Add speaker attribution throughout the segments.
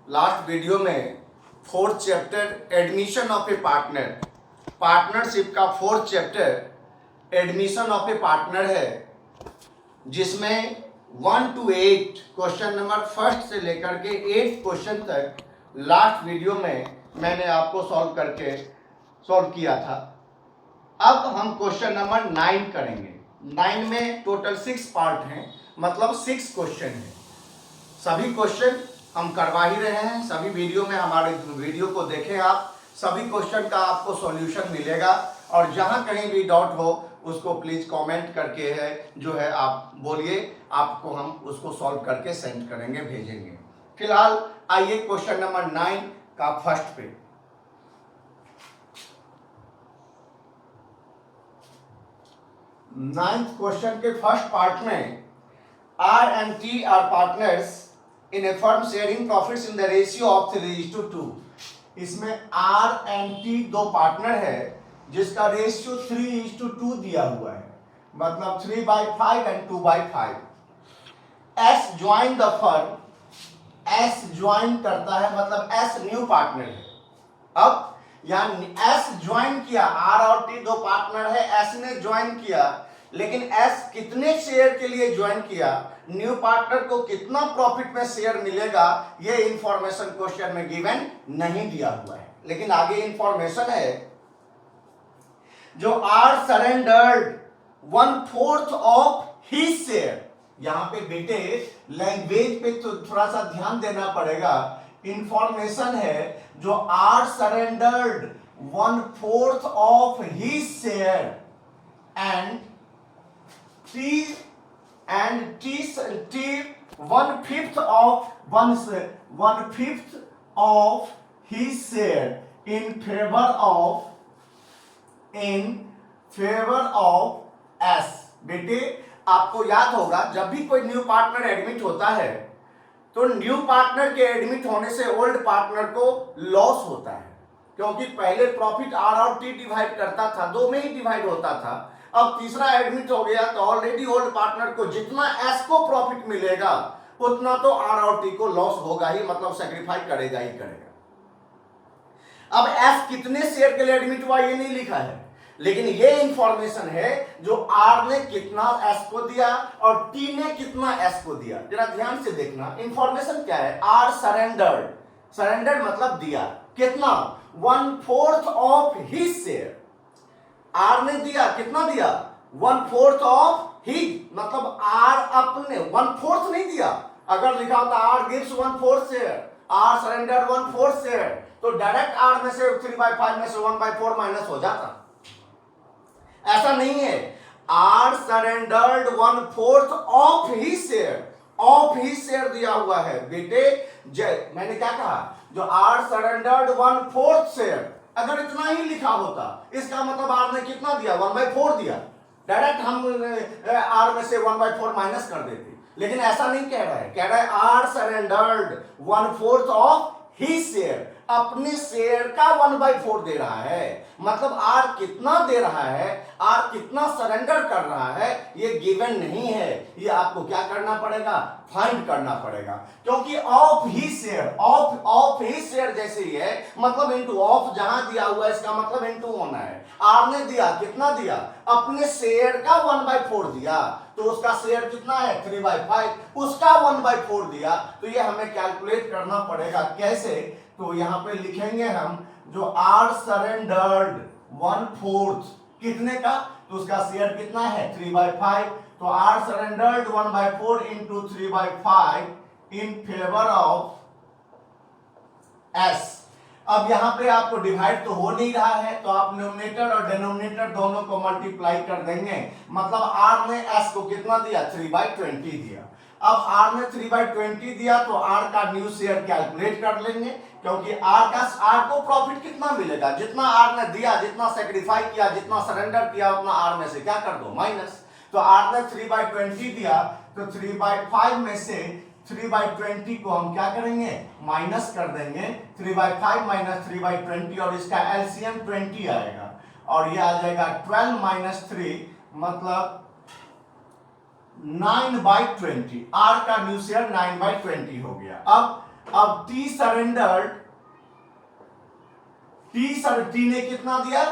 Speaker 1: Last video में fourth chapter admission of a partner, partnership का fourth chapter admission of a partner है, जिसमें 1 to 8 question number first से लेकर के 8 क्वेश्चन तक लास्ट वीडियो में मैंने आपको सॉल्व किया था। अब हम क्वेश्चन नंबर 9 करेंगे। 9 में टोटल 6 पार्ट हैं, मतलब 6 क्वेश्चन हैं। सभी क्वेश्चन हम करवा ही रहे हैं, सभी वीडियो में हमारे वीडियो को देखें आप, सभी क्वेश्चन का आपको सॉल्यूशन मिलेगा। और जहां कहीं भी डाउट हो उसको प्लीज कमेंट करके जो है आप बोलिए, आपको हम उसको सॉल्व करके सेंड करेंगे, भेजेंगे। फिलहाल आइए क्वेश्चन नंबर 9 का फर्स्ट पे। 9th क्वेश्चन के फर्स्ट पार्ट में R and T are partners in a firm sharing profits in the ratio of 3:2। इसमें R and T दो पार्टनर है जिसका रेशियो 3:2 दिया हुआ है, मतलब 3/5 and 2/5। S join the firm, S join करता है, मतलब S न्यू पार्टनर है। अब यहाँ S ज्वाइन किया, R और T दो पार्टनर है, S ने ज्वाइन किया, लेकिन S कितने शेयर के लिए ज्वाइन किया, न्यू पार्टनर को कितना प्रॉफिट में शेयर मिलेगा, ये इंफॉर्मेशन क्वेश्चन में गिवन नहीं दिया हुआ है। लेकिन आगे इंफॉर्मेशन है, जो R surrendered 1/4 of his share. यहां पे बेटे लैंग्वेज पे तो थोड़ा सा ध्यान देना पड़ेगा। इंफॉर्मेशन है, जो R surrendered 1/4 of his share and T 1/5 of his share in favor of S। बेटे आपको याद होगा, जब भी कोई न्यू पार्टनर एडमिट होता है तो न्यू पार्टनर के एडमिट होने से ओल्ड पार्टनर को लॉस होता है, क्योंकि पहले प्रॉफिट R और T डिवाइड करता था, दो में ही डिवाइड होता था। अब तीसरा एडमिट हो गया तो ऑलरेडी ओल्ड पार्टनर को जितना S को प्रॉफिट मिलेगा उतना तो R और T को लॉस होगा ही, मतलब सेक्रीफाइस करेगा ही करेगा। अब S कितने शेयर के लिए एडमिट हुआ ये नहीं लिखा है, लेकिन ये इंफॉर्मेशन है जो R ने कितना S को दिया और T ने कितना S को दिया। जरा ध्यान से देखना, इंफॉर्मेशन क्या है। R सरेंडर्ड मतलब दिया, कितना, 1/4 ऑफ हिज शेयर। R ने दिया, कितना दिया, 1/4 ऑफ हिज, मतलब R अपने 1/4 नहीं दिया। अगर लिखा होता R gives 1/4 share, R surrendered 1/4 share, तो डायरेक्ट R में से 3/5 में से 1/4 माइनस हो जाता। ऐसा नहीं है, R surrendered 1/4 of his share, of his share दिया हुआ है। बेटे मैंने क्या कहा, जो R सरेंडर्ड 1/4 शेयर, अगर इतना ही लिखा होता इसका मतलब R ने कितना दिया, 1/4 दिया, डायरेक्ट हम R में से 1/4 माइनस कर देते। लेकिन ऐसा नहीं कह रहा है, कह रहा है R surrendered 1/4 of his share, अपने शेयर का 1/4 दे रहा है। मतलब R कितना दे रहा है, R कितना सरेंडर कर रहा है, ये गिवन नहीं है, ये आपको क्या करना पड़ेगा, फाइंड करना पड़ेगा। क्योंकि of he share, of he share जैसे ही है, मतलब इनटू ऑफ जहां दिया हुआ है इसका मतलब इनटू होना है। R ने दिया, कितना दिया, अपने शेयर का 1/4 दिया, तो उसका शेयर कितना है, 3/5, उसका 1/4 दिया, तो ये हमें कैलकुलेट करना पड़ेगा। कैसे, तो यहां पे लिखेंगे हम, जो R सरेंडर्ड 1/4 कितने का, तो उसका शेयर कितना है, 3/5, तो R surrendered 1/4 into 3/5 in favour of S। अब यहां पे आपको डिवाइड तो हो नहीं रहा है, तो आप न्यूमरेटर और डिनोमिनेटर दोनों को मल्टीप्लाई कर देंगे, मतलब R ने S को कितना दिया, 3/20 दिया। अब R ने 3/20 दिया तो R का न्यू शेयर कैलकुलेट कर लेंगे, क्योंकि R को प्रॉफिट कितना मिलेगा, जितना R ने दिया, जितना सेक्रीफाई किया, जितना सरेंडर किया, उतना R में से क्या कर दो, माइनस। तो R ने 3/20 दिया, तो 3/5 में से 3/20 को हम क्या करेंगे, माइनस कर देंगे। 3/5 माइनस 3/20, और इसका एलसीएम 20 आएगा, और ये आ जाएगा 12 - 3, मतलब 9/20, R का न्यू शेयर 9/20 हो गया। अब टी सरेंडर्ड, टी ने कितना दिया,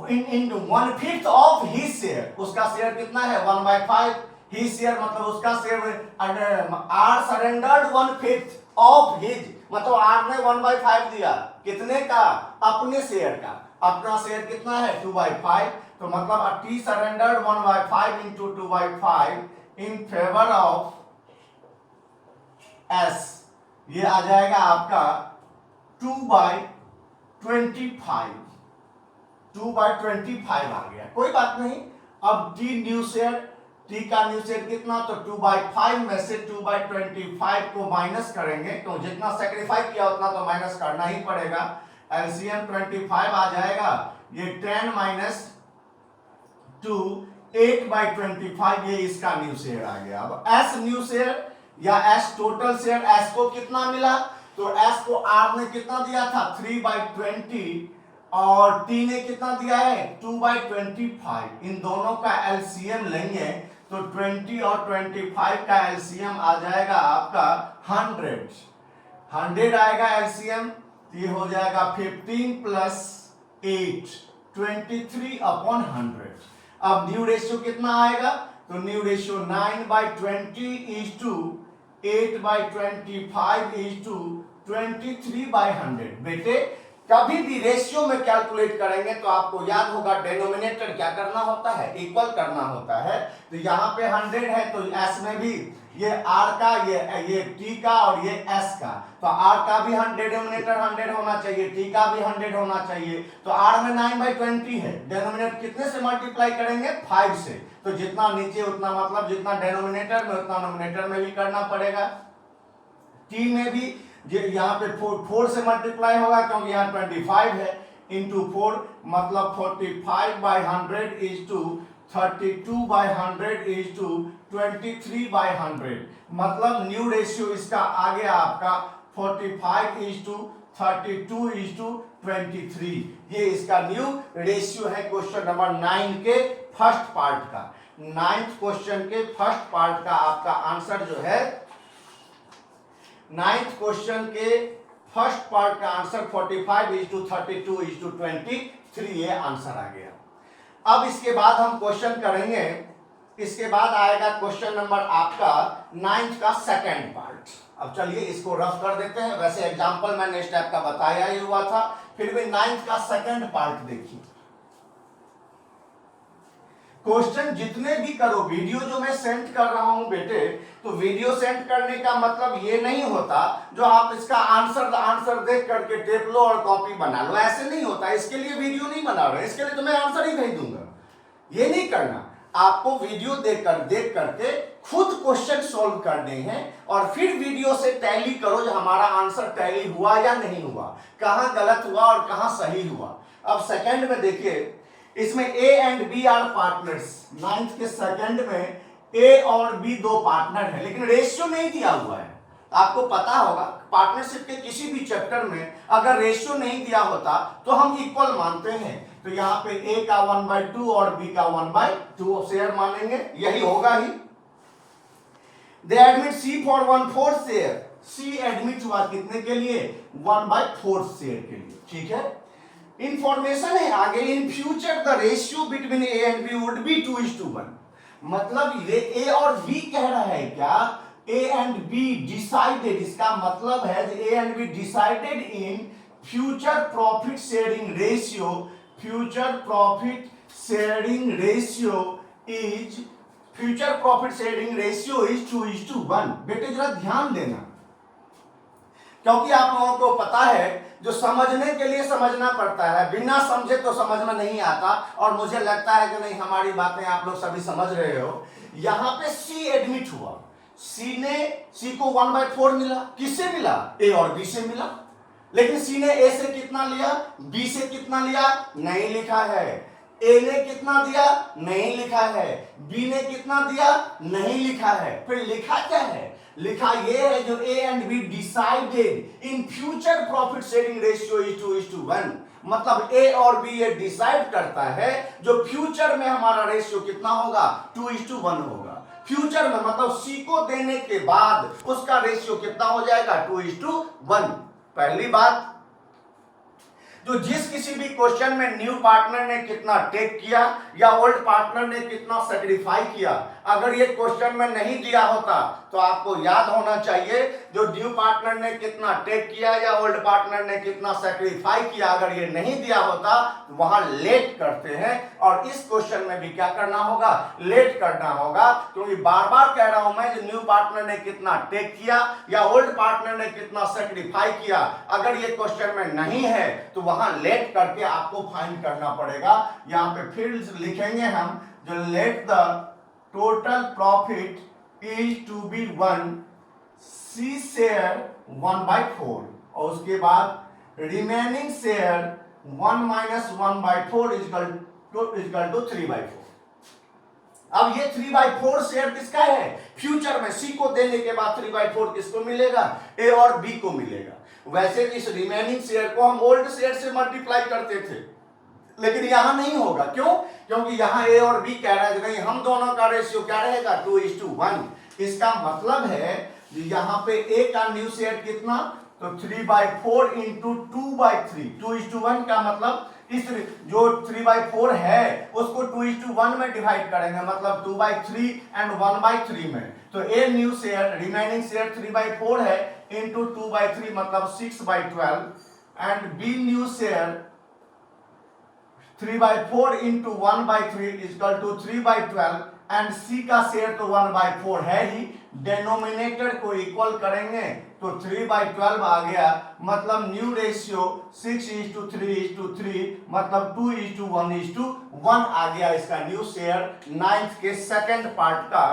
Speaker 1: इन 1/5 ऑफ हिज शेयर, उसका शेयर कितना है 1/5, हिज शेयर मतलब उसका share, R surrendered 1/5 of his, मतलब आर ने 1/5 दिया, कितने का, अपने शेयर का, अपना शेयर कितना है 2/5, तो मतलब T surrendered 1/5 into 2/5 in favour of S, ये आ जाएगा आपका 2/25, 2/25 आ गया, कोई बात नहीं। अब टी न्यू शेयर, टी का न्यू शेयर कितना, तो 2/5 में से 2/25 को माइनस करेंगे, तो जितना सेक्रीफाइस किया उतना तो माइनस करना ही पड़ेगा। एलसीएम 25 आ जाएगा, ये 10 माइनस 2 8/25, ये इसका न्यू शेयर आ गया। अब एस न्यू शेयर या एस टोटल शेयर, एस को कितना मिला, तो एस को आर ने कितना दिया था 3/20 और टी ने कितना दिया है 2/25, इन दोनों का एलसीएम लेंगे तो 20 और 25 का एलसीएम आ जाएगा आपका 100 आएगा एलसीएम, ये हो जाएगा 15 प्लस 8 23/100। अब न्यू रेशियो कितना आएगा, तो न्यू रेशियो 9/20 8/25 23/100। बेटे कभी भी रेशियो में कैलकुलेट करेंगे तो आपको याद होगा डेनोमिनेटर क्या करना होता है, इक्वल करना होता है। तो यहाँ पे 100 है तो एस में भी ये आर का, ये टी का और ये एस का, तो आर का भी 100 डेनोमिनेटर 100 होना चाहिए, टी का भी 100 होना चाहिए। तो आर में 9/20 है, डेनोमिनेटर कितने से मल्टीप्लाई करेंगे 5 से, तो जितना नीचे उतना, मतलब जितना डेनोमिनेटर में उतना नोमिनेटर में भी करना पड़ेगा। टी में भी यहाँ पे 4 से मल्टीप्लाई होगा क्योंकि यहाँ 25 है, इंटू 4 मतलब 45/100 इज टू 32/100 इज टू 23/100, मतलब न्यू रेशियो इसका आ गया आपका 45 इज टू 32 इज टू 23, ये इसका न्यू रेशियो है क्वेश्चन नंबर 9 के फर्स्ट पार्ट का। 9th क्वेश्चन के फर्स्ट पार्ट का आपका आंसर जो है, 9th क्वेश्चन के फर्स्ट पार्ट का answer 45 is to 32 is to 23, ये आंसर आ गया। अब इसके बाद हम क्वेश्चन करेंगे, इसके बाद आएगा क्वेश्चन नंबर आपका 9th का सेकंड पार्ट। अब चलिए इसको रफ कर देते हैं, वैसे एग्जांपल मैंने इस टाइप का बताया ही हुआ था, फिर भी 9th का सेकंड पार्ट देखिए। क्वेश्चन जितने भी करो, वीडियो जो मैं सेंड कर रहा हूं बेटे, तो वीडियो सेंड करने का मतलब ये नहीं होता जो आप इसका आंसर देख करके टेप लो और कॉपी बना लो, ऐसे नहीं होता। इसके लिए वीडियो नहीं बना रहे, इसके लिए तो मैं आंसर ही भेज दूंगा, ये नहीं करना। आपको वीडियो देख करके खुद क्वेश्चन सॉल्व करने हैं और फिर वीडियो से टैली करो जो हमारा आंसर टैली हुआ या नहीं हुआ, कहां गलत हुआ और कहां सही हुआ। अब सेकंड में देखिए, इसमें A and B are partners. 9th के सेकंड में ए और बी दो पार्टनर है, लेकिन रेशियो नहीं दिया हुआ है। आपको पता होगा पार्टनरशिप के किसी भी चैप्टर में अगर रेशियो नहीं दिया होता तो हम इक्वल मानते हैं, तो यहाँ पे ए का 1/2 और बी का 1/2 शेयर मानेंगे, यही होगा ही। They admit C for 1/4 share, C admit हुआ कितने के लिए 1/4 शेयर के लिए, ठीक है। इंफॉर्मेशन है आगे, in future the ratio between A and B would be 2:1, मतलब ये ए और बी कह रहा है क्या, ए एंड बी डिसाइडेड, इसका मतलब है ए and be decided in future profit sharing ratio, future profit sharing ratio is, future profit sharing ratio is 2:1। बेटे जरा ध्यान देना, क्योंकि आप लोगों को पता है जो समझने के लिए समझना पड़ता है, बिना समझे तो समझ में नहीं आता, और मुझे लगता है कि नहीं हमारी बातें आप लोग सभी समझ रहे हो। यहां पे सी एडमिट हुआ, सी को 1/4 मिला, किससे मिला, ए और बी से मिला, लेकिन सी ने ए से कितना लिया, बी से कितना लिया नहीं लिखा है, ए ने कितना दिया नहीं लिखा है, बी ने कितना दिया नहीं लिखा है, फिर लिखा क्या है, लिखा ये है जो A and be decided in future profit sharing ratio is 2:1, मतलब ए और बी ये डिसाइड करता है जो फ्यूचर में हमारा रेशियो कितना होगा 2:1 होगा। फ्यूचर में मतलब सी को देने के बाद उसका रेशियो कितना हो जाएगा 2:1। पहली बात, जो जिस किसी भी क्वेश्चन में न्यू पार्टनर ने कितना टेक किया या ओल्ड पार्टनर ने कितना सेक्रीफाई किया, अगर ये क्वेश्चन में नहीं दिया होता तो आपको याद होना चाहिए जो न्यू पार्टनर ने कितना टेक किया या ओल्ड पार्टनर ने कितना सेक्रीफाई किया, अगर ये नहीं दिया होता तो वहां लेट करते हैं। और इस क्वेश्चन में भी क्या करना होगा, लेट करना होगा, क्योंकि बार बार कह रहा हूं मैं जो न्यू पार्टनर ने कितना टेक किया या ओल्ड पार्टनर ने कितना सेक्रीफाई किया, अगर ये क्वेश्चन में नहीं है तो वहां लेट करके आपको फाइंड करना पड़ेगा। यहां पे फिर लिखेंगे हम जो let the total profit is to be 1, C share 1/4 और उसके बाद रिमेनिंग शेयर 1 - 1/4 इक्वल टू 3/4। अब ये 3/4 शेयर किसका है, फ्यूचर में सी को देने के बाद 3/4 किसको मिलेगा, ए और बी को मिलेगा। वैसे इस रिमेनिंग शेयर को हम ओल्ड शेयर से मल्टीप्लाई करते थे, लेकिन यहां नहीं होगा। क्यों, क्योंकि यहां ए और बी कह रहा है नहीं, हम दोनों का रेशियो क्या रहेगा 2:1। इसका मतलब है यहां पे ए का न्यू शेयर कितना, तो 3/4 इंटू 2/3, 2:1 का मतलब इस जो 3/4 है उसको 2:1 में डिवाइड करेंगे, मतलब 2/3 एंड 1/3 में। तो A new share remaining share 3/4 है इंटू 2/3 मतलब 6/12 and B new share 3/4 into 1/3 equal to 3/12 and C का शेयर तो 1/4 है ही, डेनोमिनेटर को इक्वल करेंगे तो 3/12 आ गया, मतलब न्यू रेशियो 6:3:3 मतलब 2:1:1 आ गया इसका न्यू शेयर 9th के सेकंड पार्ट का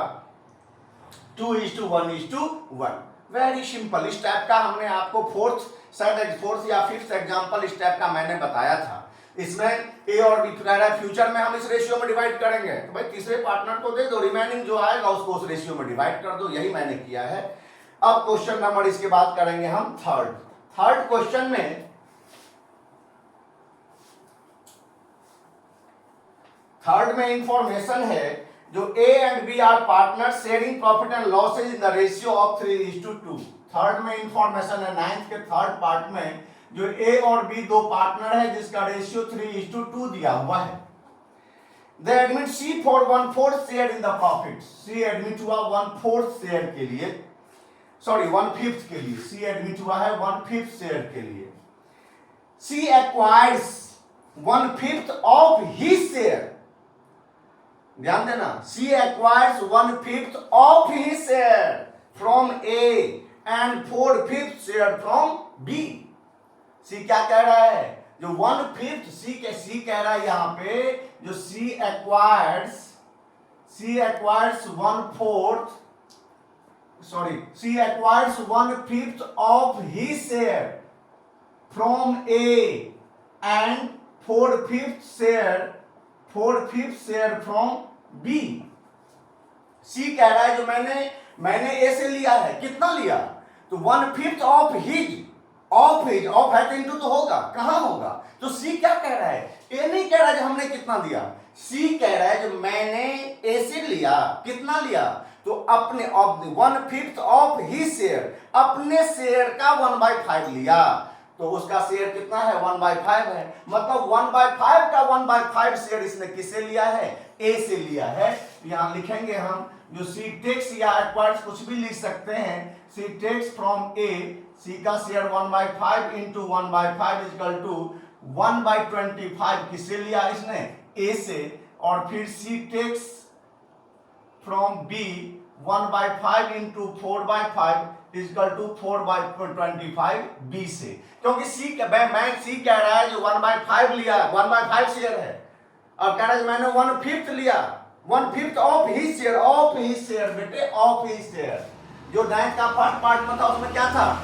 Speaker 1: 2:1:1। Very simple. इस टाइप का हमने आपको फोर्थ या फिफ्थ एग्जांपल इस टाइप का मैंने बताया था। इसमें ए और बी कह रहा है फ्यूचर में हम इस रेशियो में डिवाइड करेंगे, तो भाई तीसरे पार्टनर को दे दो, रिमेनिंग जो आएगा उसको उस रेशियो में डिवाइड कर दो, यही मैंने किया है। अब क्वेश्चन नंबर इसके बाद करेंगे हम थर्ड क्वेश्चन में। थर्ड में इंफॉर्मेशन है जो A and B are partner sharing profit and losses in the ratio of 3:2। Third में इंफॉर्मेशन है 9th के थर्ड पार्ट में जो ए और बी दो पार्टनर है जिसका रेशियो 3:2 दिया हुआ है। They admit C for 1/4 share in the profit। C admit हुआ 1/4 शेयर के लिए, सॉरी 1/5 के लिए। C एडमिट हुआ है 1/5 शेयर के लिए। C acquires 1/5 of his share। ध्यान देना, C acquires 1/5 of his share from A and 4/5 share from B। सी क्या कह रहा है, जो 1/5 सी कह रहा है यहां पे जो C acquires 1/5 of his share from A and 4/5 share from B। सी कह रहा है जो मैंने ए से लिया है, कितना लिया, तो 1/5 ऑफ है तो इंटू तो होगा, कहां होगा, तो सी क्या कह रहा है, ए नहीं कह रहा है जो हमने कितना दिया, सी कह रहा है जो मैंने ए से लिया, कितना लिया, तो अपने 1/5 ऑफ ही शेयर, अपने शेयर का 1/5 लिया, तो उसका शेयर कितना है 1/5 है, मतलब 1/5 का 1/5 शेयर इसने किससे लिया है, ए से लिया है। यहां लिखेंगे हम जो सी टेक्स या एक्वायर्स कुछ भी लिख सकते हैं, सी टेक्स फ्रॉम ए, सी का शेयर 1/5 इंटू 1/5 इक्वल टू 1/25 किससे लिया इसने, ए से, और फिर C takes from B 1/5 into 4/5 equal to 4/25 B से, क्योंकि सी कह रहा है जो 1/5 लिया, 1/5 शेयर है, और कह रहा है मैंने 1/5 लिया, 1/5 ऑफ ही शेयर बेटे, ऑफ ही शेयर। जो 9th का फर्स्ट पार्ट में था उसमें क्या था,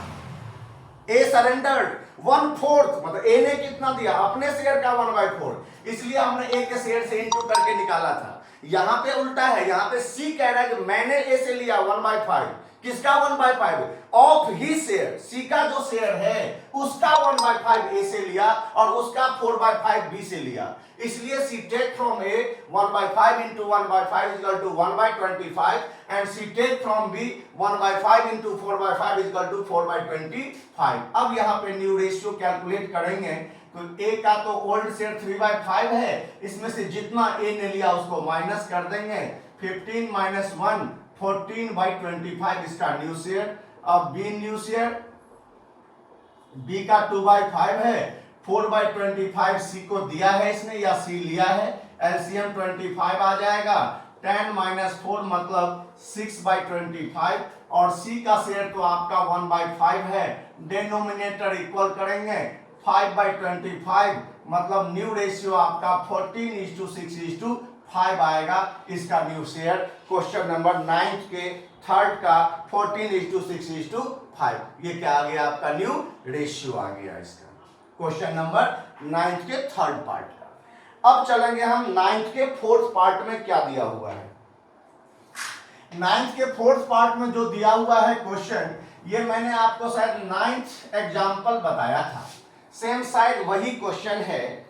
Speaker 1: ए सरेंडर्ड 1/4, मतलब ए ने कितना दिया, अपने शेयर का 1/4, इसलिए हमने ए के शेयर से इनटू करके निकाला था। यहां पे उल्टा है, यहां पे सी कह रहा है कि मैंने ए से लिया 1/5, किसका 1/5? ऑफ ही शेयर, सी का जो शेयर है उसका 1/5 ए से लिया और उसका 4/5 बी से लिया। इसलिए C take from A 1/5 into 1/5 is equal to 1/25 and C take from B 1/5 into 4/5 is equal to 4/25। अब यहाँ पे न्यू रेशियो कैलकुलेट करेंगे तो ए का तो ओल्ड शेयर 3/5 है, इसमें से जितना ए ने लिया उसको माइनस कर देंगे। 15 - 1 14/25 इसका न्यू शेयर। अब बी न्यू शेयर, बी का 2/5 है, 4/25 सी को दिया है इसने या सी लिया है, एलसीएम 25 आ जाएगा। 10 - 4 मतलब 6/25 और सी का शेयर तो आपका 1/5 है, डिनोमिनेटर इक्वल करेंगे 5/25 मतलब न्यू रेशियो आपका 14:6:5 आएगा इसका न्यू शेयर। क्वेश्चन नंबर 9 के थर्ड का 14:6:5 ये क्या आ गया आपका न्यू रेशियो आ गया इसका, क्वेश्चन नंबर 9 के थर्ड पार्ट का। अब चलेंगे हम 9 के फोर्थ पार्ट में क्या दिया हुआ है। 9 के फोर्थ पार्ट में जो दिया हुआ है क्वेश्चन, ये मैंने आपको शायद 9th एग्जाम्पल बताया था, सेम साइड वही क्वेश्चन है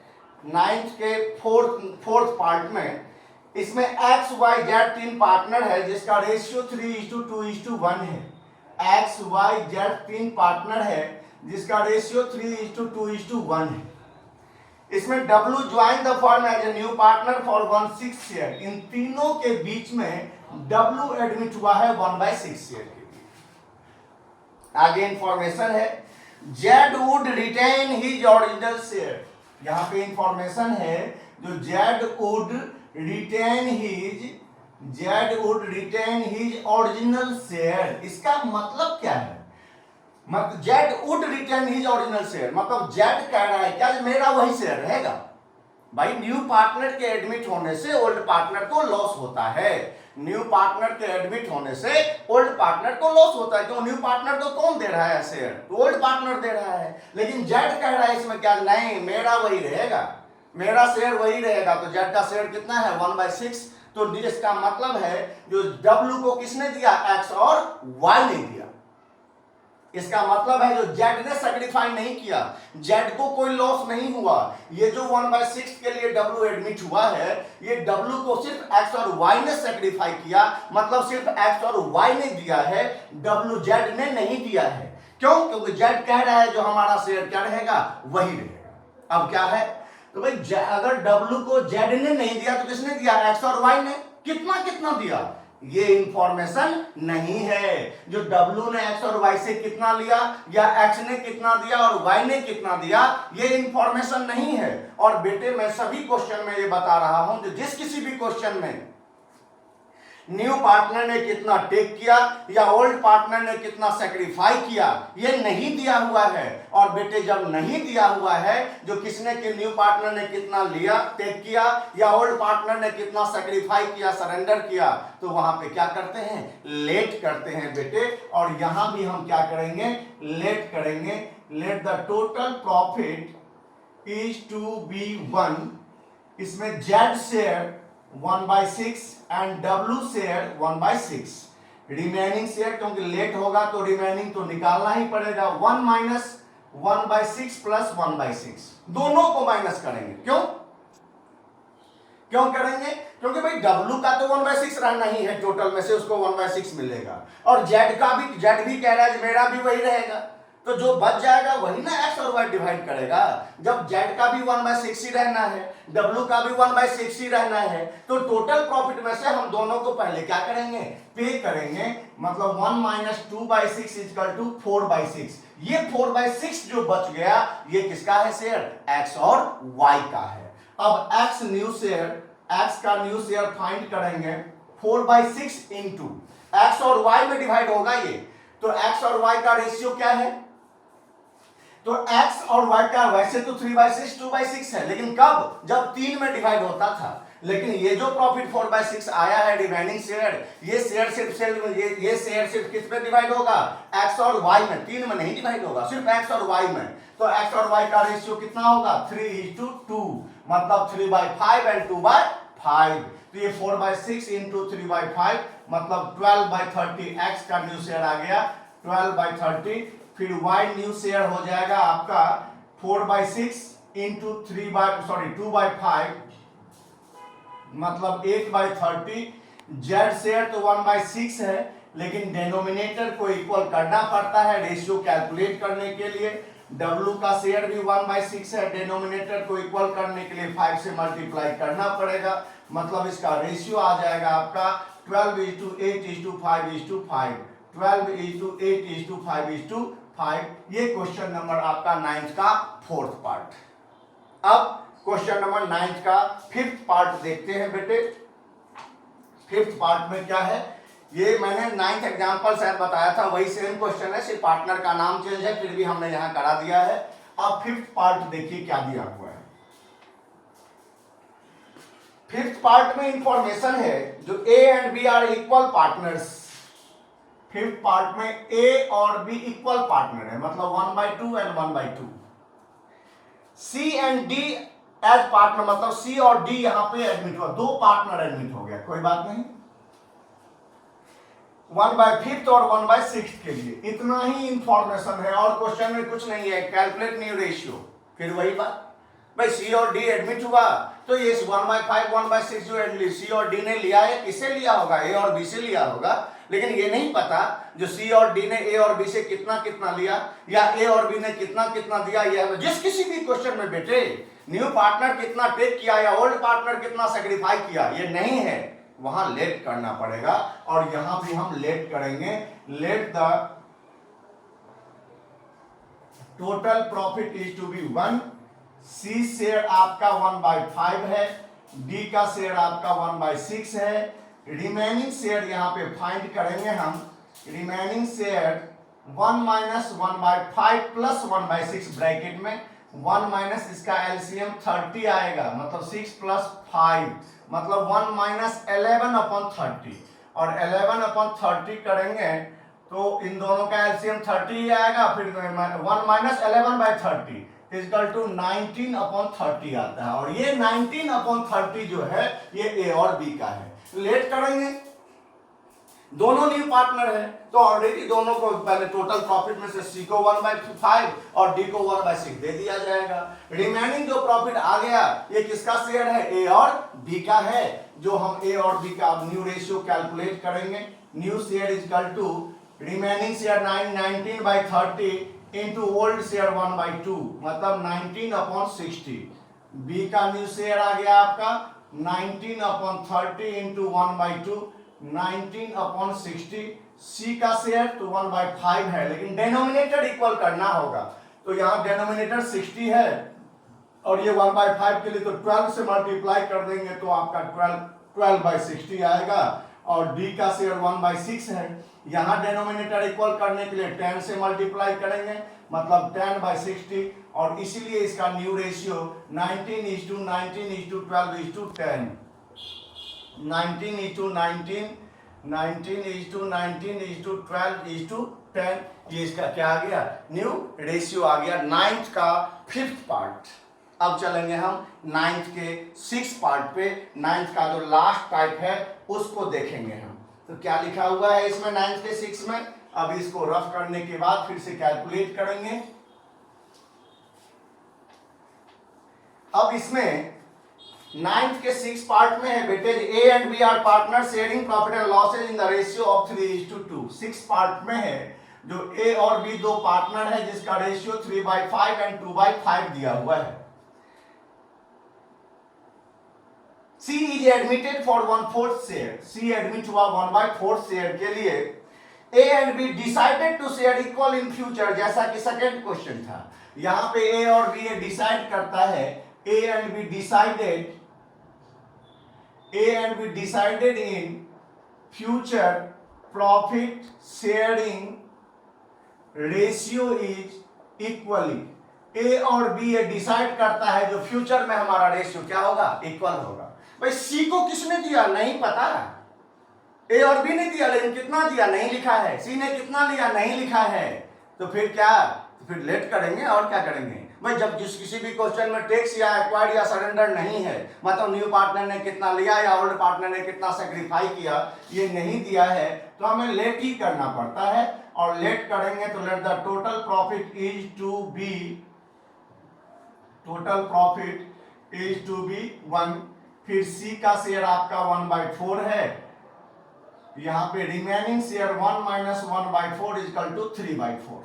Speaker 1: 9th के फोर्थ पार्ट में। इसमें एक्स वाई जेड 3 पार्टनर है जिसका रेशियो 3:2:1 है। एक्स वाई जेड 3 पार्टनर है जिसका रेशियो 3:2:1 है। इसमें W join the firm as a new partner for 1/6 share. इन तीनों के बीच में डब्ल्यू एडमिट हुआ है 1/6 शेयर के बीच। आगे इंफॉर्मेशन है, Z would retain his original share. यहां पे इंफॉर्मेशन है जो Z would retain his original share, इसका मतलब क्या है? मतलब Z would retain his original share मतलब जेड कह रहा है क्या मेरा वही शेयर रहेगा। भाई न्यू पार्टनर के एडमिट होने से ओल्ड पार्टनर को लॉस होता है, न्यू पार्टनर के एडमिट होने से ओल्ड पार्टनर को लॉस होता है। क्यों? न्यू पार्टनर को कौन दे रहा है शेयर? तो ओल्ड पार्टनर दे रहा है। लेकिन जेड कह रहा है इसमें क्या, नहीं मेरा वही रहेगा, मेरा शेयर वही रहेगा। तो जेड का शेयर कितना है 1/6। तो इसका मतलब है जो डब्ल्यू को किसने दिया, एक्स और वाई ने दिया। इसका मतलब है जो जेड ने सैक्रिफाई नहीं किया, जेड को कोई लॉस नहीं हुआ। ये जो 1/6 के लिए डब्ल्यू एडमिट हुआ है, ये डब्ल्यू को सिर्फ एक्स और वाई ने सैक्रिफाई किया, मतलब सिर्फ एक्स और वाई ने दिया है, डब्ल्यू जेड ने नहीं दिया है। क्यों? क्योंकि जेड कह रहा है जो हमारा शेयर क्या रहेगा वही रहेगा। अब क्या है तो भाई अगर डब्ल्यू को जेड ने नहीं दिया तो किसने दिया, एक्स और वाई ने। कितना कितना दिया ये इंफॉर्मेशन नहीं है। जो डब्ल्यू ने एक्स और वाई से कितना लिया या एक्स ने कितना दिया और वाई ने कितना दिया, ये इंफॉर्मेशन नहीं है। और बेटे मैं सभी क्वेश्चन में ये बता रहा हूं जो जिस किसी भी क्वेश्चन में न्यू पार्टनर ने कितना टेक किया या ओल्ड पार्टनर ने कितना सेक्रीफाई किया, ये नहीं दिया हुआ है। और बेटे जब नहीं दिया हुआ है जो किसने कि न्यू पार्टनर ने कितना लिया टेक किया या ओल्ड पार्टनर ने कितना सेक्रीफाई किया सरेंडर किया, तो वहां पे क्या करते हैं, लेट करते हैं बेटे। और यहां भी हम क्या करेंगे, लेट करेंगे। Let the total profit is to be 1। इसमें Z share 1/6 and W share 1/6। Remaining share क्योंकि लेट होगा तो रिमेनिंग तो निकालना ही पड़ेगा। 1 - 1/6 प्लस 1/6 दोनों को माइनस करेंगे। क्यों करेंगे? क्योंकि भाई डब्ल्यू का तो 1/6 रहना ही है, टोटल में से उसको 1/6 मिलेगा। और जेड भी कह रहा है मेरा भी वही रहेगा, तो जो बच जाएगा वही ना एक्स और वाई डिवाइड करेगा। जब जेड का भी 1/6 ही रहना है, डब्ल्यू का भी 1/6 ही रहना है, तो टोटल प्रॉफिट में से हम दोनों को पहले क्या करेंगे, पे करेंगे। मतलब 1 - 2/6 = 4/6। ये 4/6 जो बच गया ये किसका है शेयर, एक्स और वाई का है। अब एक्स न्यू शेयर, एक्स का न्यू शेयर फाइंड करेंगे 4/6 इंटू एक्स और वाई में डिवाइड होगा ये, तो एक्स और वाई का रेशियो क्या है, तो x और y का वैसे तो 3/6 2/6 है, लेकिन कब, जब 3 में डिवाइड होता था। लेकिन ये जो प्रॉफिट 4/6 आया है रिमेनिंग शेयर, ये शेयर सिर्फ किस में डिवाइड होगा, x और y में, 3 में नहीं डिवाइड होगा, सिर्फ x और y में। तो x और y का रेशियो कितना होगा 3:2, मतलब 3/5 एंड 2/5। 5। तो ये 4/6 इंटू 3/5 मतलब 12/30 x का न्यू शेयर आ गया 12/30। फिर y न्यू शेयर हो जाएगा आपका 4/6 इंटू 2/5 मतलब 8/30। z शेयर तो 1/6 है, लेकिन डेनोमिनेटर को इक्वल करना पड़ता है रेशियो कैलकुलेट करने के लिए। w का शेयर भी 1/6 है, डेनोमिनेटर को इक्वल करने के लिए 5 से मल्टीप्लाई करना पड़ेगा, मतलब इसका रेशियो आ जाएगा आपका 12:8:5:5 12:8:5:5। ये क्वेश्चन नंबर आपका 9th का 4th पार्ट। अब क्वेश्चन नंबर 9th का 5th पार्ट देखते हैं बेटे। 5th पार्ट में क्या है, ये मैंने 9th एग्जाम्पल शायद बताया था, वही सेम क्वेश्चन है, सिर्फ पार्टनर का नाम चेंज है, फिर भी हमने यहां करा दिया है। अब 5th पार्ट देखिए क्या दिया हुआ है। 5th पार्ट में इंफॉर्मेशन है जो A and B are equal partners. 5th part में A और B इक्वल पार्टनर है, मतलब 1/2 and 1/2। C and D as partner, मतलब C और D यहां पे एडमिट हुआ, दो पार्टनर एडमिट हो गया, कोई बात नहीं। 1/5 और 1/6 के लिए इतना ही इंफॉर्मेशन है और क्वेश्चन में कुछ नहीं है। कैलकुलेट न्यू रेशियो, फिर वही बात भाई C और D एडमिट हुआ तो ये 1/5 1/6 जो C और D ने लिया है, किससे लिया होगा, A और B से लिया होगा। लेकिन ये नहीं पता जो C और D ने A और B से कितना कितना लिया या A और B ने कितना कितना दिया। यह जिस किसी भी क्वेश्चन में बेटे न्यू पार्टनर कितना टेक किया या ओल्ड पार्टनर कितना सेक्रीफाई किया, ये नहीं है, वहां लेट करना पड़ेगा। और यहां भी हम लेट करेंगे। Let the total profit is to be 1। C share आपका 1/5 है, D का शेयर आपका 1/6 है। रिमेनिंग शेयर यहां पे फाइंड करेंगे हम। रिमेनिंग शेयर 1 - 1/5 प्लस 1/6 ब्रैकेट में 1 माइनस इसका एलसीएम 30 आएगा, मतलब 6 + 5 मतलब 1 - 11/30। और 11/30 करेंगे तो इन दोनों का एलसीएम 30 ही आएगा। फिर 1 - 11/30 = 19/30 आता है। और ये 19/30 जो है ये A और B का है। लेट करेंगे, दोनों न्यू पार्टनर है तो ऑलरेडी दोनों को पहले टोटल प्रॉफिट में से C को 1/5 और D को 1/6 दे दिया जाएगा। रिमेनिंग जो प्रॉफिट आ गया ये किसका शेयर है, A और B का है, जो हम A और B का न्यू रेशियो कैलकुलेट करेंगे। New share = remaining share 19/30 into old share 1/2 मतलब 19/60। B का न्यू शेयर आ गया आपका 19/30 इंटू 1/2 19/60। C का शेयर तो 1/5 है, लेकिन डेनोमिनेटर इक्वल करना होगा, तो यहाँ डेनोमिनेटर 60 है और ये 1/5 के लिए तो 12 से मल्टीप्लाई कर देंगे तो आपका 12/60 आएगा। और D का शेयर 1/6 है, यहाँ डेनोमिनेटर इक्वल करने के लिए 10 से मल्टीप्लाई करेंगे मतलब 10/60। और इसीलिए इसका न्यू रेशियो 19:19:12:10 19:19 19:19:12:10। ये इसका क्या आ गया, न्यू रेशियो आ गया 9th का 5th पार्ट। अब चलेंगे हम 9th के 6th पार्ट पे। 9th का जो लास्ट टाइप है उसको देखेंगे हम। तो क्या लिखा हुआ है इसमें 9th के 6 में, अब इसको रफ करने के बाद फिर से कैलकुलेट करेंगे। अब इसमें 9th के 6 पार्ट में है बेटे A and B are partner sharing profit and losses in the ratio of 3:2। 6 part में है जो A और B दो पार्टनर है जिसका रेशियो 3/5 एंड 2/5 दिया हुआ है। C is admitted for 1/4 share. C admit हुआ 1/4 शेयर के लिए। A and B decided to share equal in future, जैसा कि सेकंड क्वेश्चन था। यहां पे A और B डिसाइड करता है, A and B decided in future profit sharing ratio is equally। A और B ये डिसाइड करता है जो फ्यूचर में हमारा रेशियो क्या होगा, इक्वल होगा। भाई C को किसने दिया नहीं पता, A और B ने दिया, लेकिन कितना दिया नहीं लिखा है। C ने कितना लिया नहीं लिखा है, तो फिर क्या, तो फिर लेट करेंगे और क्या करेंगे भाई। जब जिस किसी भी क्वेश्चन में टैक्स या एक्वायर्ड या सरेंडर नहीं है, मतलब न्यू पार्टनर ने कितना लिया या ओल्ड पार्टनर ने कितना सेक्रीफाई किया, ये नहीं दिया है, तो हमें लेट ही करना पड़ता है। और लेट करेंगे तो let the total profit is to be, total profit is to be 1। फिर सी का शेयर आपका 1/4 है, यहां पे remaining share 1 minus 1/4 equal to 3/4।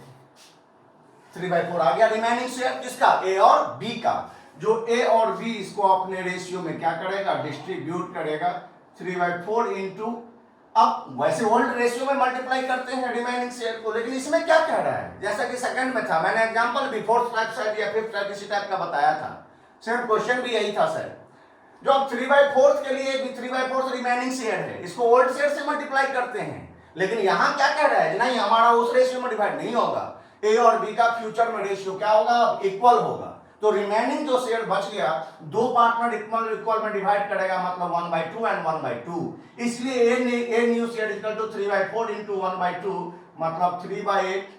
Speaker 1: 3/4 आ गया रिमेनिंग शेयर किसका, ए और बी का। जो ए और बी इसको अपने रेशियो में क्या करेगा, डिस्ट्रीब्यूट करेगा 3/4 इंटू, अब वैसे ओल्ड रेशियो में मल्टीप्लाई करते हैं रिमेनिंग शेयर को, लेकिन इसमें क्या कह रहा है, जैसा कि सेकंड में था, मैंने एग्जांपल भी फोर्थ टाइप शायद या फिफ्थ टाइप इसी टाइप का बताया था, सेम क्वेश्चन भी यही था सर। जो अब 3/4 के लिए भी 3/4 रिमेनिंग शेयर है, इसको ओल्ड शेयर से मल्टीप्लाई करते हैं, लेकिन यहां क्या कह रहा है, नहीं हमारा उस रेशियो में डिवाइड नहीं होगा, ए और बी का फ्यूचर में रेशियो क्या होगा, इक्वल होगा। तो रिमेनिंग जो शेयर बच गया, दो पार्टनर इक्वल में डिवाइड करेगा, मतलब 1/2 एंड 1/2, इसलिए A new share equal to 3/4 into 1/2, मतलब 3/8,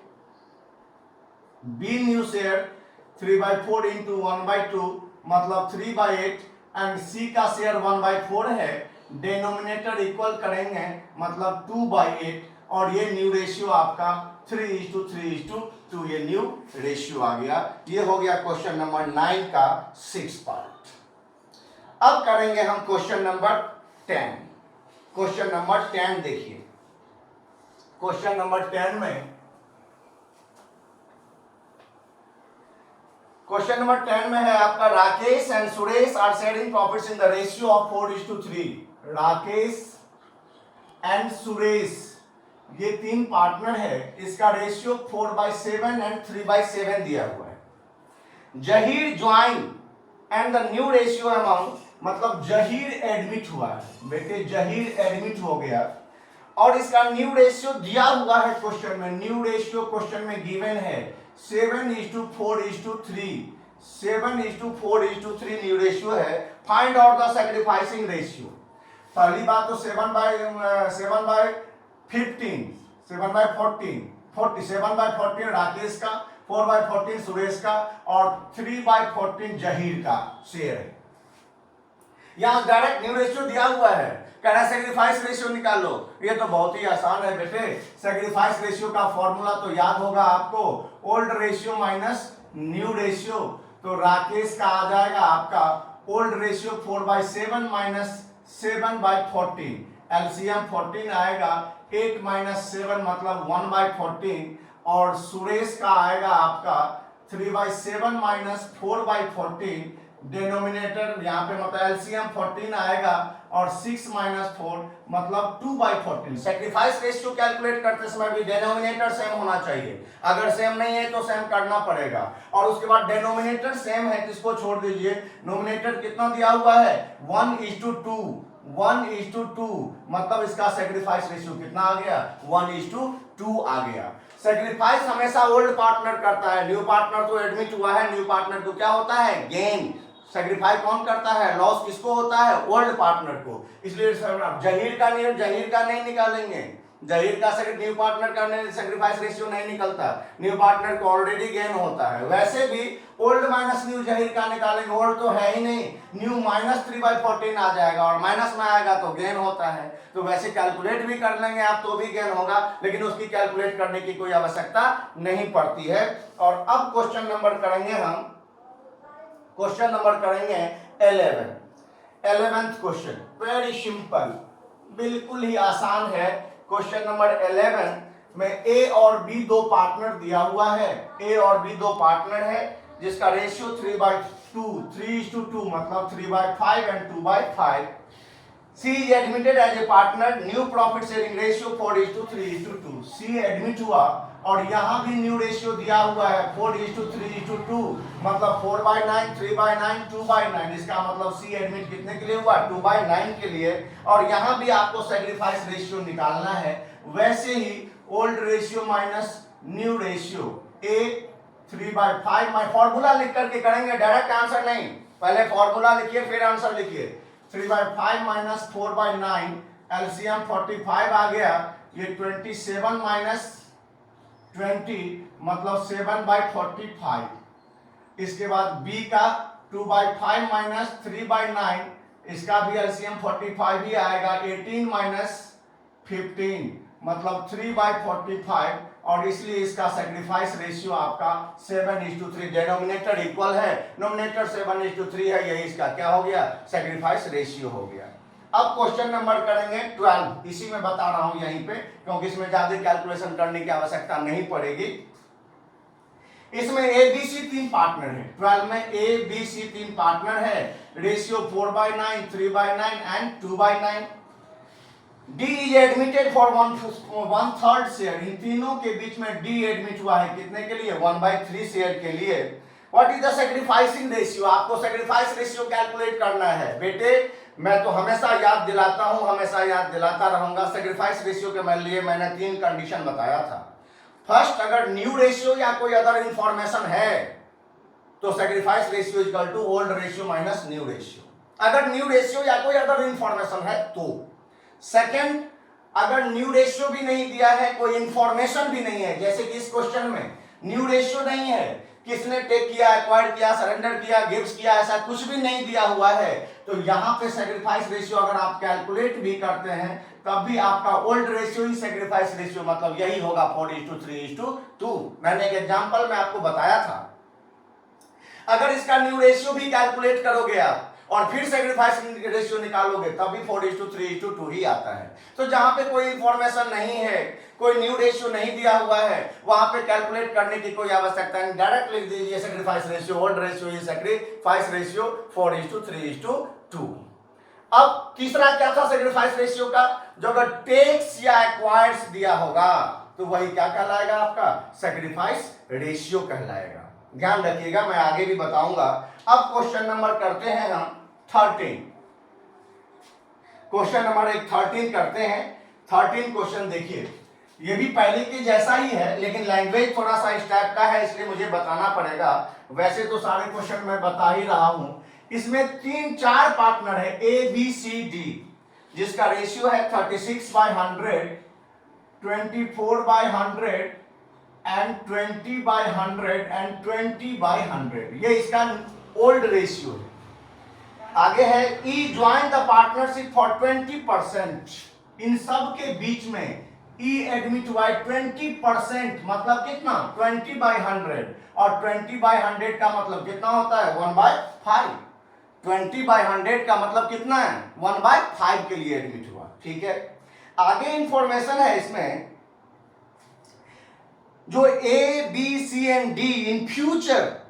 Speaker 1: बी न्यू शेयर 3/4 इंटू 1/2, मतलब 3/8, एंड सी का शेयर 1/4 है, डिनोमिनेटर इक्वल करेंगे, मतलब 2/8, और ये न्यू रेशियो आपका 3:3:2, ये न्यू रेशियो आ गया। ये हो गया क्वेश्चन नंबर 9 का 6 पार्ट। अब करेंगे हम क्वेश्चन नंबर 10। क्वेश्चन नंबर 10 देखिए, क्वेश्चन नंबर 10 में, क्वेश्चन नंबर 10 में है आपका, Rakesh and Suresh are sharing profits in the ratio of 4:3। Rakesh and Suresh ये तीन पार्टनर है, इसका रेशियो 4/7 एंड 3/7 दिया हुआ है। Zaheer join and the new ratio amount, मतलब जहीर एडमिट हुआ है बेटे, जहीर एडमिट हो गया, और इसका न्यू रेशियो दिया हुआ है क्वेश्चन में, न्यू रेशियो क्वेश्चन में गिवन है 7:4:3, 7:4:3 न्यू रेशियो है। Find out the sacrificing ratio. पहली बात तो 7/14 राकेश का, 4/14 सुरेश का, और 3/14 जहीर का शेयर है। यहां डायरेक्ट न्यू रेशियो दिया हुआ है, कह रहा है सैक्रिफाइस रेशियो निकालो। ये तो बहुत ही आसान है बेटे, सैक्रिफाइस रेशियो का फॉर्मूला तो याद होगा आपको, old ratio minus new ratio. तो राकेश का आ जाएगा आपका ओल्ड रेशियो 4/7 माइनस 7/14, एलसीएम 14 आएगा, 8 माइनस 7 मतलब 1/14, और सुरेश का आएगा आपका 3/7 माइनस 4/14, डिनोमिनेटर यहाँ पे मतलब एलसीएम 14 आएगा, और 6 माइनस 4 मतलब 2/14। सैक्रिफाइस रेशियो कैलकुलेट करते समय भी डिनोमिनेटर सेम होना चाहिए, अगर सेम नहीं है तो सेम करना पड़ेगा। और उसके बाद डिनोमिनेटर सेम है किसको छोड़ दीजिए, नोमिनेटर कितना दिया हुआ है 1:2, 1:2, मतलब इसका सैक्रिफाइस रेशियो कितना आ गया 1:2 आ गया। सैक्रिफाइस हमेशा ओल्ड पार्टनर करता है, न्यू पार्टनर तो एडमिट हुआ है, न्यू पार्टनर को क्या होता है गेन। सैक्रिफाई कौन करता है, लॉस किसको होता है ओल्ड पार्टनर को। इसलिए जहीर का नहीं निकालेंगे, जहीर का न्यू पार्टनर का सैक्रिफाइस रेशियो नहीं निकलता, न्यू पार्टनर को ऑलरेडी गेन होता है। वैसे भी ओल्ड माइनस न्यू जहीर का निकालेंगे, ओल्ड तो है ही नहीं, न्यू माइनस 3/14 आ जाएगा, और माइनस में आएगा तो गेन होता है। तो वैसे कैलकुलेट भी कर लेंगे आप तो भी गेन होगा, लेकिन उसकी कैलकुलेट करने की कोई आवश्यकता नहीं पड़ती है। और अब क्वेश्चन नंबर करेंगे हम, क्वेश्चन नंबर करेंगे 11th क्वेश्चन, वेरी सिंपल, बिल्कुल ही आसान है। क्वेश्चन नंबर 11 में ए और बी दो पार्टनर दिया हुआ है, ए और बी दो पार्टनर है, जिसका रेशियो 3:2 मतलब 3/5 and 2/5। C is admitted as a partner, new profit sharing ratio 4:3:2। C admit हुआ, और यहाँ भी न्यू रेशियो दिया हुआ है 4:3:2, मतलब 4/9, 3/9, 2/9। इसका मतलब C एडमिट कितने के लिए हुआ 2/9 के लिए। और यहाँ भी आपको सैक्रिफाइस रेशियो निकालना है, वैसे ही old ratio minus new ratio, A 3/5। मैं फॉर्मूला लिख करके करेंगे, डायरेक्ट आंसर नहीं, पहले फॉर्मूला लिखिए फिर आंसर लिखिए। 3/5 माइनस 4/9, एलसीएम 45 आ गया, ये 27 माइनस 20 मतलब 7/45। इसके बाद बी का 2/5 माइनस 3/9, इसका भी एलसीएम 45 ही आएगा। 18 माइनस 15 मतलब 3/45, और इसलिए इसका सेक्रीफाइस रेशियो आपका 7:3। डिनोमिनेटर इक्वल है, नोमिनेटर 7:3 है, यही इसका क्या हो गया, सेक्रीफाइस रेशियो हो गया। अब क्वेश्चन नंबर करेंगे 12, इसी में बता रहा हूं यहीं पे, क्योंकि इसमें ज्यादा कैलकुलेशन करने की आवश्यकता नहीं पड़ेगी। इसमें ए बी सी 3 पार्टनर है। 12 में ए बी सी 3 पार्टनर है, ratio 4/9, 3/9 and 2/9। D is admitted for 1/3 share. इन तीनों के बीच में डी एडमिट हुआ है कितने के लिए, 1/3 शेयर के लिए। What is the sacrificing ratio, आपको सेक्रीफाइस रेशियो कैलकुलेट करना है। बेटे मैं तो हमेशा याद दिलाता हूं, हमेशा याद दिलाता रहूंगा। सेक्रीफाइस रेशियो के लिए मैंने 3 कंडीशन बताया था। फर्स्ट, अगर न्यू रेशियो या कोई अदर इंफॉर्मेशन है तो sacrifice ratio equal to old ratio minus new ratio. अगर न्यू रेशियो या कोई अदर इंफॉर्मेशन है तो। सेकंड, अगर न्यू रेशियो भी नहीं दिया है, कोई इंफॉर्मेशन भी नहीं है, जैसे कि इस क्वेश्चन में न्यू रेशियो नहीं है, किसने टेक किया, एक्वायर्ड किया, सरेंडर किया, गिव्स किया, ऐसा कुछ भी नहीं दिया हुआ है, तो यहां पे सेक्रीफाइस रेशियो अगर आप कैलकुलेट भी करते हैं तब भी आपका ओल्ड रेशियो ही सेक्रीफाइस रेशियो मतलब यही होगा 4:3:2। मैंने एक एग्जांपल में आपको बताया था। अगर इसका न्यू रेशियो भी कैलकुलेट करोगे आप और फिर सेक्रीफाइस रेशियो निकालोगे तब भी 4:3:2 ही आता है। तो जहां पे कोई इंफॉर्मेशन नहीं है, कोई न्यू रेशियो नहीं दिया हुआ है, वहां पे कैलकुलेट करने की कोई आवश्यकता नहीं, डायरेक्ट लिख दीजिए sacrifice ratio, old ratio is sacrifice ratio 4:3:2। अब तीसरा क्या था सेक्रीफाइस रेशियो का, जो अगर टेक्स या एक्वायर्स दिया होगा तो वही क्या कहलाएगा, आपका सेक्रीफाइस रेशियो कहलाएगा। ध्यान रखिएगा, मैं आगे भी बताऊंगा। अब क्वेश्चन नंबर करते हैं हम 13। क्वेश्चन नंबर 13 करते हैं। 13 क्वेश्चन देखिए, ये भी पहले के जैसा ही है लेकिन लैंग्वेज थोड़ा सा इस टाइप का है, इसलिए मुझे बताना पड़ेगा। वैसे तो सारे क्वेश्चन मैं बता ही रहा हूं। इसमें 3-4 पार्टनर है ए बी सी डी, जिसका रेशियो है 36/100, 24/100 एंड 20/100 एंड 20/100। ये इसका ओल्ड रेशियो है। आगे है ई ज्वाइन द पार्टनरशिप फॉर 20%। इन सब के बीच में ई एडमिट हुआ है 20%, मतलब कितना, 20/100, और 20/100 का मतलब कितना होता है, 1/5। 20/100 का मतलब कितना है, 1/5 के लिए एडमिट हुआ। ठीक है, आगे इंफॉर्मेशन है इसमें, जो A B C and D in future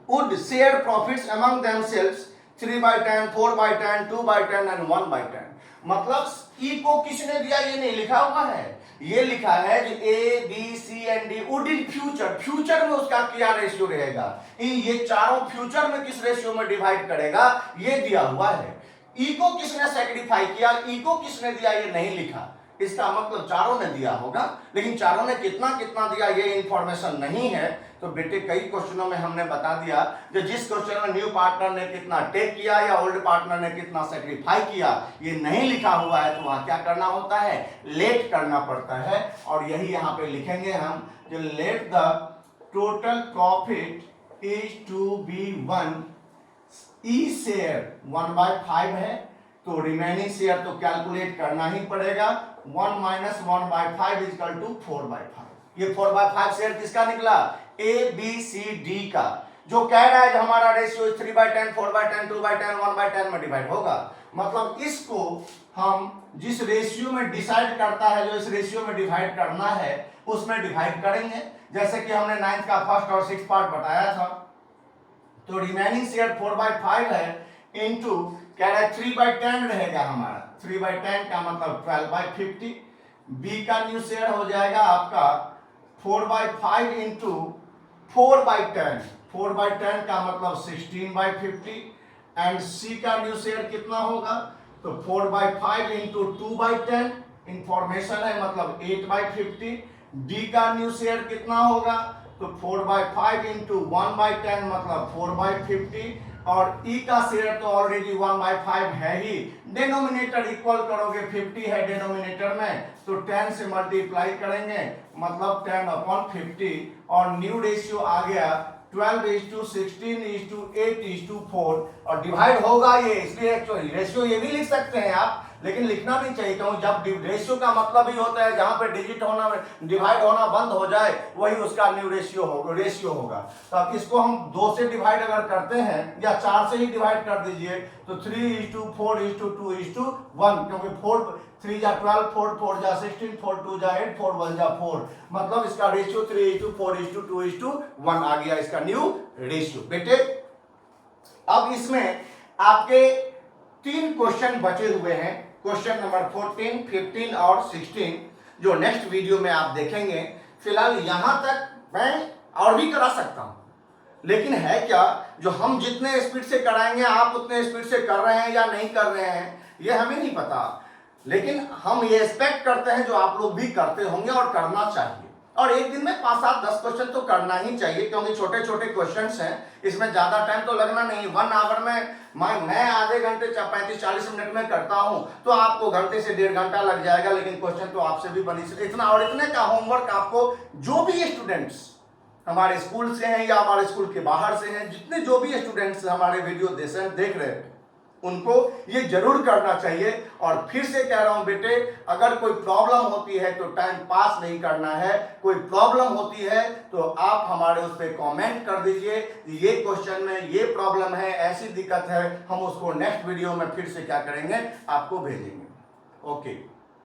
Speaker 1: would share profits among themselves 3/10, 4/10, 2/10 and 1/10। मतलब ई को किसने दिया ये नहीं लिखा हुआ है, ये लिखा है कि A B C and D would in future में उसका क्या रेशियो रहेगा, ये चारों फ्यूचर में किस रेशियो में डिवाइड करेगा ये दिया हुआ है। ई को किसने सेक्रीफाई किया, ई को किसने दिया ये नहीं लिखा, इसका मतलब चारों ने दिया होगा, लेकिन चारों ने कितना कितना दिया ये इंफॉर्मेशन नहीं है। तो बेटे कई क्वेश्चनों में हमने बता दिया, जो जिस क्वेश्चन में न्यू पार्टनर ने कितना टेक किया या ओल्ड पार्टनर ने कितना सेक्रीफाई किया ये नहीं लिखा हुआ है, तो वहां क्या करना होता है, लेट करना पड़ता है। और यही यहाँ पे लिखेंगे हम, जो let the total profit is to be 1, E share 1/5 है, तो रिमेनिंग शेयर तो कैलकुलेट करना ही पड़ेगा। 1 - 1/5 इक्वल टू 4/5। ये 4/5 शेयर किसका निकला, ए बी सी डी का, जो कह रहा है जो हमारा रेशियो 3/10, 4/10, 2/10, 1/10 में डिवाइड होगा। मतलब इसको हम जिस रेशियो में डिसाइड करता है, जो इस रेशियो में डिवाइड करना है उसमें डिवाइड करेंगे। जैसे कि हमने 9th का फर्स्ट और 6th पार्ट बताया था, तो रिमेनिंग शेयर 4/5 है, इनटू कह रहा है 3/10 रहेगा हमारा, 3/10 का मतलब 12/50। बी का न्यू शेयर हो जाएगा आपका 4/5 इंटू 4/10, 4/10 का मतलब 16/50। एंड सी का न्यू शेयर कितना होगा, तो 4/5 इंटू 2/10, इंफॉर्मेशन है मतलब 8/50। डी का न्यू शेयर कितना होगा, तो 4/5 इंटू 1/10 मतलब 4/50। और ई का शेयर तो ऑलरेडी 1/5 है ही। डिनोमिनेटर इक्वल करोगे, 50 है डिनोमिनेटर में, तो 10 से मल्टीप्लाई करेंगे, मतलब 10/50, और न्यू रेशियो आ गया 12:16:8:4, और डिवाइड होगा ये, इसलिए रेशियो ये भी लिख सकते हैं आप, लेकिन लिखना नहीं चाहिए, क्योंकि जब रेशियो का मतलब ही होता है जहां पे डिजिट होना, डिवाइड होना बंद हो जाए, वही उसका न्यू रेशियो होगा। तो अब इसको हम 2 से डिवाइड अगर करते हैं, या 4 से ही डिवाइड कर दीजिए, तो 3:4:2:1, क्योंकि 3 जा 12, 4 जा 16, 4 2 जा 8, 4 1 जा 4, मतलब इसका रेशियो 3:4:2:1 आ गया, इसका न्यू रेशियो। बेटे अब इसमें आपके 3 क्वेश्चन बचे हुए हैं, क्वेश्चन नंबर 14, 15 और 16, जो नेक्स्ट वीडियो में आप देखेंगे। फिलहाल यहां तक मैं और भी करा सकता हूं, लेकिन है क्या, जो हम जितने स्पीड से कराएंगे आप उतने स्पीड से कर रहे हैं या नहीं कर रहे हैं ये हमें नहीं पता, लेकिन हम ये एक्सपेक्ट करते हैं जो आप लोग भी करते होंगे और करना चाहिए। और एक दिन में 5-7-10 क्वेश्चन तो करना ही चाहिए, क्योंकि छोटे छोटे क्वेश्चंस हैं, इसमें ज्यादा टाइम तो लगना नहीं। 1 आवर में मैं आधे घंटे 35-40 मिनट में करता हूं, तो आपको घंटे से 1.5 घंटा लग जाएगा, लेकिन क्वेश्चन तो आपसे भी बनी इतना, और इतने का होमवर्क आपको जो भी स्टूडेंट्स हमारे स्कूल से हैं या हमारे स्कूल के बाहर से हैं, जितने जो भी स्टूडेंट्स हमारे वीडियो देख रहे हैं, उनको ये जरूर करना चाहिए। और फिर से कह रहा हूं बेटे, अगर कोई प्रॉब्लम होती है तो टाइम पास नहीं करना है, कोई प्रॉब्लम होती है तो आप हमारे उस पर कमेंट कर दीजिए, ये क्वेश्चन में ये प्रॉब्लम है, ऐसी दिक्कत है, हम उसको नेक्स्ट वीडियो में फिर से क्या करेंगे, आपको भेजेंगे। ओके।